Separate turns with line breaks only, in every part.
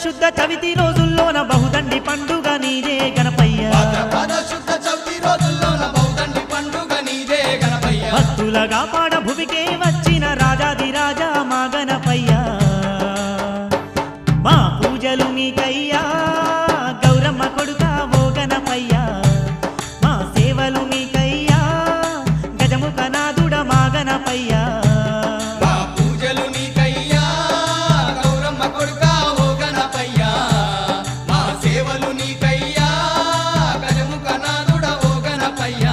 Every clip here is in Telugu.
శుద్ధ చవితి రోజుల్లోన బహుదండి పండుగ నీదే గణపయ్య
భాద్రపద శుద్ధ చవితి రోజుల్లోన బహుదండి పండుగ నీదే గణపయ్య
భక్తులగా పాడ భువికే వచ్చిన రాజాది రాజా మా గణపయ్య మా పూజలు మీకయ్యా గౌరమ్మ కొడుకా ఓ గణపయ్య మా సేవలు మీకయ్యా గజముఖ నాదుడ మా గణపయ్య
మా పూజలు నీకయ్యా గౌరమ్మ కొడుకా ఓ గణపయ్య మా సేవలు నీకయ్యా గజముఖ నాదుడ ఓ గణపయ్య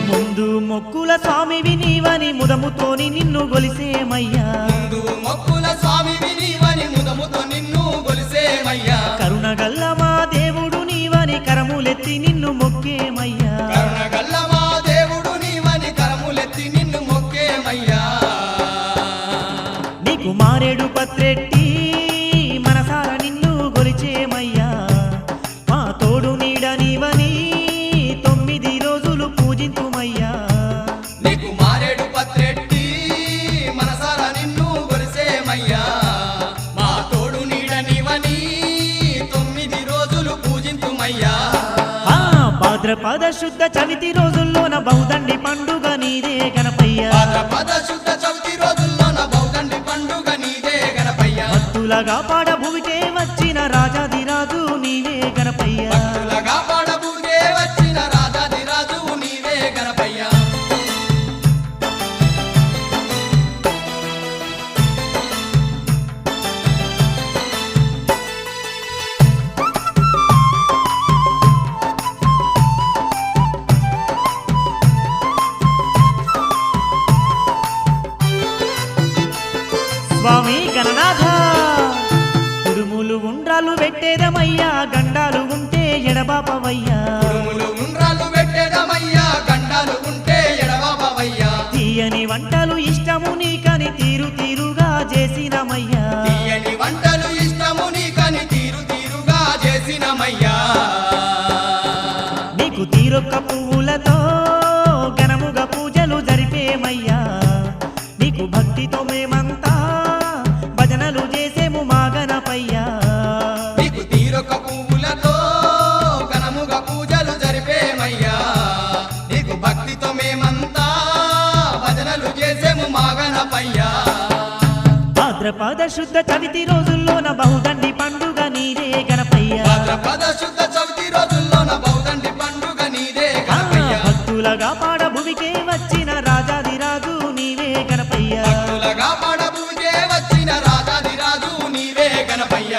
ముందు మొక్కుల స్వామివి నీవని ముదముతోని నిన్ను గొలిసేమయ్యా
ముందు మొక్కుల స్వామివి నీవని ముదముతో నిన్ను గొలిసేమయ్యా
కరుణగల్ల మా దేవుడు నీవని కరములెత్తి నిన్ను మొక్కేమయ్యా
కరుణగల్ల మా దేవుడు నీవని కరములెత్తి నిన్ను మొక్కేమయ్యా
నీకు మారేడు పత్రెట్టి మనసార నిన్ను గొలిచేమయ్యా మా తోడు నీడ నీవని 9 రోజులు పూజింతుమయ్యా
నీకు మారేడు పత్రెట్టి మనసారా నిన్ను గొలిసేమయ్యా మా తోడు నీడ నీవని 9 రోజులు పూజింతుమయ్యా
ఆ భాద్రపద శుద్ధ చవితి రోజుల్లోన బహుదండి పండుగ నీదే గణపయ్య
భాద్రపద శుద్ధ చవితి రోజుల్లోన బహుదండి పండుగ నీదే గణపయ్య
భక్తులగా పాడ భువికే వచ్చిన రాజాది రాజు నీవే గణపయ్య
భక్తులగా పాడబూగే వచ్చిన రాజాది రాజు నీవే గణపయ్య
స్వామి గణనాథ కుడుములు ఉండ్రాలు పెట్టేదమయ్యా గండాలు ఉంటే ఎడబాపవయ్యా
ఉరుములు ఉండ్రాలు పెట్టేదమయ్యా గండాలు ఉంటే ఎడబాబవయ్యా
తీయని వంటలు ఇష్టము నీకని తీరు తీరుగా చేసినమయ్యా
తీయని వంటలు ఇష్టము నీకని తీరు తీరుగా చేసినమయ్యా
నీకు తీరొక్క పువ్వులతో ఘనముగా పూజలు జరిపేమయ్యా నీకు భక్తితో మేమంతా భజనలు చేసేము మా గణపయ్యా
నీకు తీరొక పువ్వులతో ఘనముగా పూజలు జరిపేమయ్యా నీకు భక్తితో మేమంతా భజనలు చేసేము మా గణపయ్యా
భాద్రపద శుద్ధ చవితి రోజుల్లోన బహుదండి పండుగ నీదే గణపయ్య
భాద్రపద శుద్ధ చవితి రోజుల్లోన బహుదండి పండుగ నీదే గణపయ్య
భక్తులగా పాడ భువికే వచ్చిన రాజాది రాజు నీవే గణపయ్య
భక్తులగా పాడబూగే వచ్చిన రాజాది రాజు నీవే గణపయ్య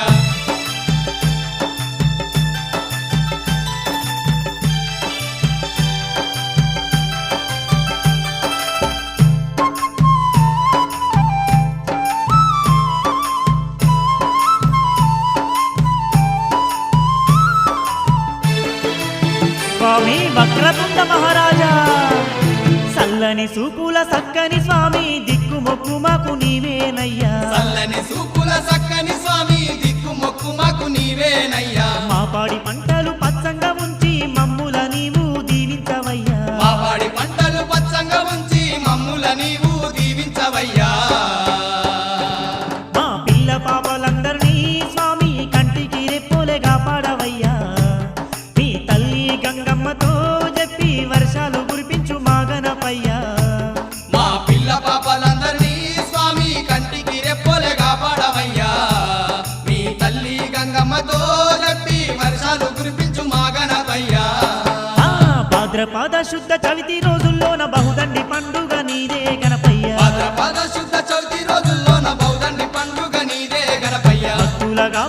స్వామి వక్రతుండ మహారాజా సల్లని సూపుల సక్కని స్వామి దిక్కు మొక్కు మాకు నీవేనయ్యా
చల్లని సూపుల సక్కని స్వామి దిక్కు మొక్కు మాకు నీవేనయ్యా
మా పాడి పంటలు పచ్చంగా ఉంచి మమ్ముల నీవు దీవించవయ్యా
మా వాడి పంటలు పచ్చంగా ఉంచి మమ్ముల నీవు దీవించవయ్యా
మా పిల్ల పాపలందరినీ స్వామి కంటికి రెప్పోలేగా పాడవయ్యా మీ తల్లి గంగమ్మతో చెప్పి వర్షాలు కురిపించు మా గణపయ్యా
మా పిల్ల పాపలందరినీ స్వామి కంటికి రెప్పోలే కాపాడవయ్యా మీ తల్లి గంగమ్మతో చెప్పి వర్షాలు కురిపించు మా గణపయ్యా
ఆ భాద్రపద శుద్ధ చవితి రోజుల్లోన బహుదండి పండుగ నీదే గణపయ్య
భాద్రపద శుద్ధ చవితి రోజుల్లోన బహుదండి పండుగ నీదే గణపయ్య
భక్తులగా